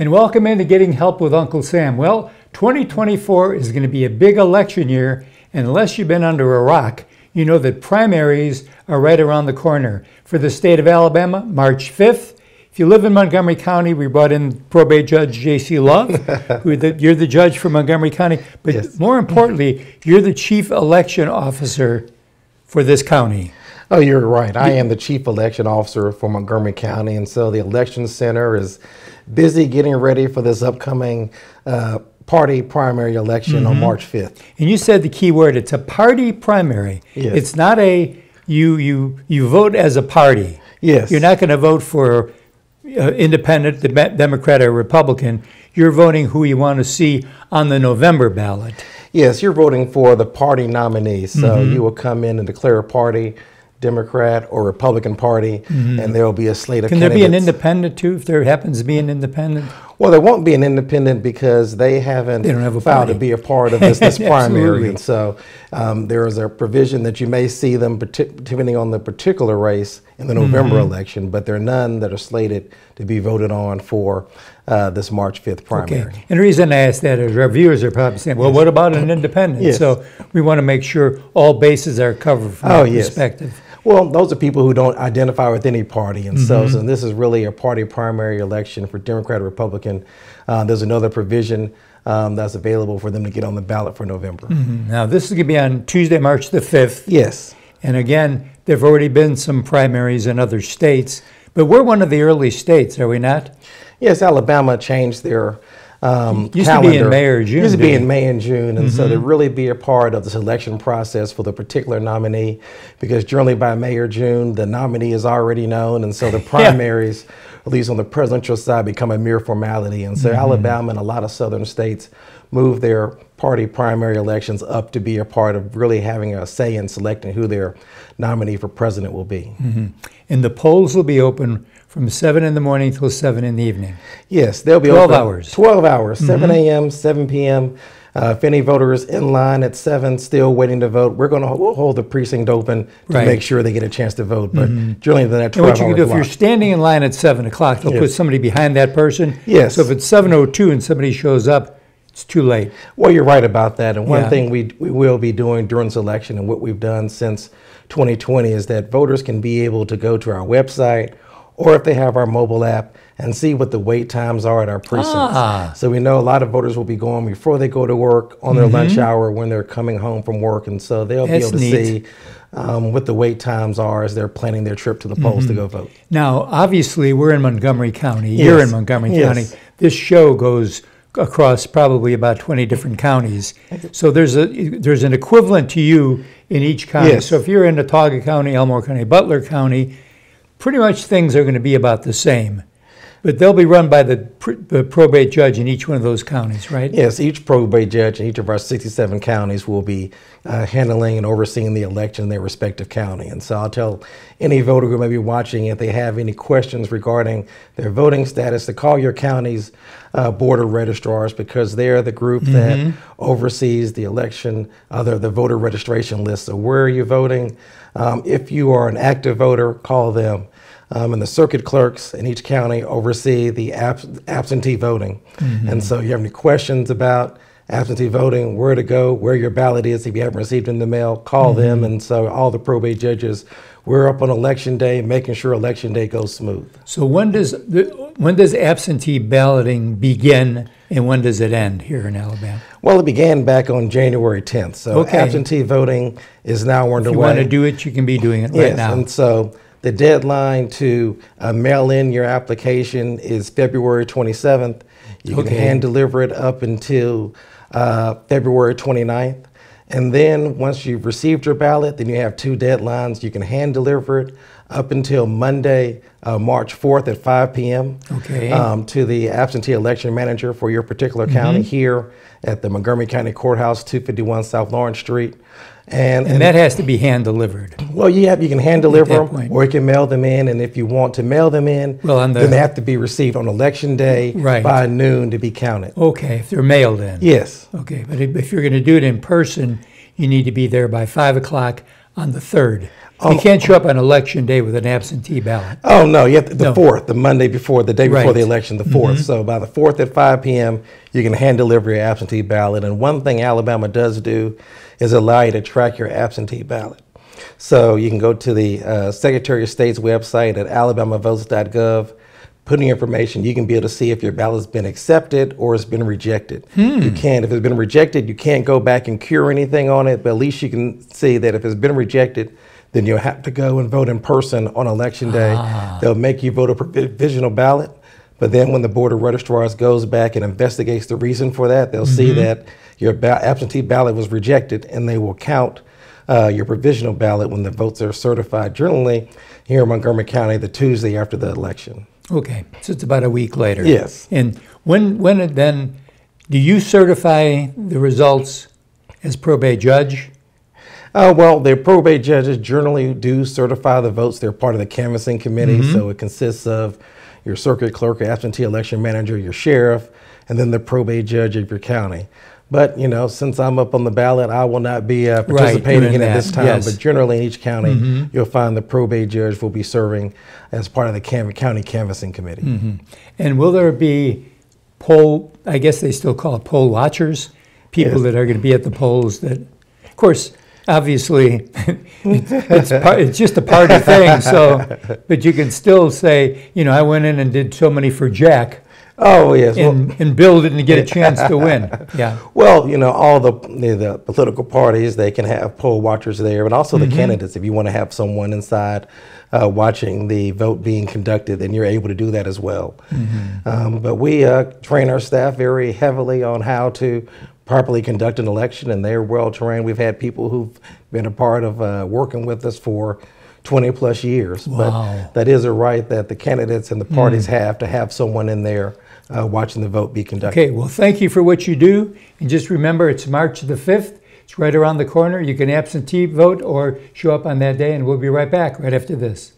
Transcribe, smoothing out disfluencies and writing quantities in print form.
and welcome into Getting Help with Uncle Sam. Well, 2024 is going to be a big election year, and unless you've been under a rock, you know that primaries are right around the corner. For the state of Alabama, March 5th. If you live in Montgomery County, we brought in Probate Judge J.C. Love. You're the judge for Montgomery County, but yes, more importantly, you're the chief election officer for this county. Oh, you're right. I am the chief election officer for Montgomery County, and so the election center is busy getting ready for this upcoming party primary election on March 5th. And you said the key word, it's a party primary. Yes. It's not a, you vote as a party. Yes. You're not going to vote for independent, Democrat or Republican. You're voting who you want to see on the November ballot. Yes, you're voting for the party nominee. So you will come in and declare a party, Democrat or Republican Party, and there will be a slate of candidates. Can there be an independent too, if there happens to be an independent? Well, there won't be an independent because they don't have filed to be a part of this primary. And so there is a provision that you may see them depending on the particular race in the November election, but there are none that are slated to be voted on for this March 5th primary. Okay. And the reason I ask that is our viewers are probably saying, well, what about an independent? Yes. So we want to make sure all bases are covered from that perspective. Well, those are people who don't identify with any party, and so this is really a party primary election for Democrat or Republican. There's another provision that's available for them to get on the ballot for November. Now, this is going to be on Tuesday, March the 5th. Yes. And again, there have already been some primaries in other states, but we're one of the early states, are we not? Yes, Alabama changed their used calendar. To be in May or June. Used to be in May and June, and so to really be a part of the selection process for the particular nominee, because generally by May or June, the nominee is already known, and so the primaries, at least on the presidential side, become a mere formality. And so Alabama and a lot of southern states move their party primary elections up to be a part of really having a say in selecting who their nominee for president will be. And the polls will be open from 7 in the morning till 7 in the evening. Yes, they'll be 12 open. hours. 12 hours, 7 a.m., 7 p.m. If any voter is in line at 7 still waiting to vote, we'll hold the precinct open to make sure they get a chance to vote. But generally that 12 And what you can do, if you're standing in line at 7 o'clock, they'll put somebody behind that person. Yes. So if it's 7:02 and somebody shows up, it's too late. Well, you're right about that. And one thing we will be doing during this election, and what we've done since 2020, is that voters can be able to go to our website, or if they have our mobile app, and see what the wait times are at our precincts. So we know a lot of voters will be going before they go to work, on their lunch hour, when they're coming home from work, and so they'll be able to see what the wait times are as they're planning their trip to the polls to go vote. Now, obviously, we're in Montgomery County. You're in Montgomery County. This show goes across probably about 20 different counties. So there's an equivalent to you in each county. So if you're in Autauga County, Elmore County, Butler County, pretty much things are going to be about the same. But they'll be run by the probate judge in each one of those counties, right? Yes, each probate judge in each of our 67 counties will be handling and overseeing the election in their respective county. And so I'll tell any voter who may be watching, if they have any questions regarding their voting status, to call your county's board of registrars, because they're the group that oversees the election, the voter registration list. So where are you voting? If you are an active voter, call them. And the circuit clerks in each county oversee the absentee voting. And so you have any questions about absentee voting, where to go, where your ballot is, if you haven't received it in the mail, call them. And so all the probate judges, we're up on election day, making sure election day goes smooth. So when does absentee balloting begin, and when does it end here in Alabama? Well, it began back on January 10th. So absentee voting is now underway. If you want to do it, you can be doing it right now. And so the deadline to mail in your application is February 27th. You can hand deliver it up until February 29th. And then once you've received your ballot, then you have 2 deadlines. You can hand deliver it up until Monday, March 4th at 5 p.m. To the absentee election manager for your particular county here at the Montgomery County Courthouse, 251 South Lawrence Street. And that has to be hand delivered. Well, you can hand deliver them, or you can mail them in. And if you want to mail them in, then they have to be received on election day by noon to be counted. Okay, if they're mailed in. Yes. Okay, but if you're going to do it in person, you need to be there by 5 o'clock on the 3rd. You can't show up on election day with an absentee ballot. Oh, no, you have the 4th, the Monday before, the day before Right. the election, the 4th. So by the 4th at 5 p.m., you can hand deliver your absentee ballot. And one thing Alabama does do is allow you to track your absentee ballot. So you can go to the Secretary of State's website at AlabamaVotes.gov, put in your information. You can be able to see if your ballot's been accepted or it's been rejected. You can. If it's been rejected, you can't go back and cure anything on it, but at least you can see that if it's been rejected, then you'll have to go and vote in person on election day. They'll make you vote a provisional ballot, but then when the Board of Registrars goes back and investigates the reason for that, they'll see that your absentee ballot was rejected, and they will count your provisional ballot when the votes are certified, generally here in Montgomery County, the Tuesday after the election. Okay, so it's about a week later. Yes. And when then do you certify the results as probate judge? Well, the probate judges generally do certify the votes. They're part of the canvassing committee, so it consists of your circuit clerk, absentee election manager, your sheriff, and then the probate judge of your county. But, you know, since I'm up on the ballot, I will not be participating in it this time. Yes. But generally in each county, you'll find the probate judge will be serving as part of the county canvassing committee. And will there be I guess they still call it poll watchers, people that are going to be at the polls that, of course, obviously, it's just a party thing. So, but you can still say, you know, I went in and did so many for Jack. Oh, yes. And build it and get a chance to win. Yeah. Well, you know, all the political parties, they can have poll watchers there, but also the candidates. If you want to have someone inside watching the vote being conducted, then you're able to do that as well. But we train our staff very heavily on how to properly conduct an election, and they're well trained. We've had people who've been a part of working with us for 20 plus years. Wow. But that is a right that the candidates and the parties have to have someone in there watching the vote be conducted. Okay, well, thank you for what you do. And just remember, it's March the 5th. It's right around the corner. You can absentee vote or show up on that day, and we'll be right back right after this.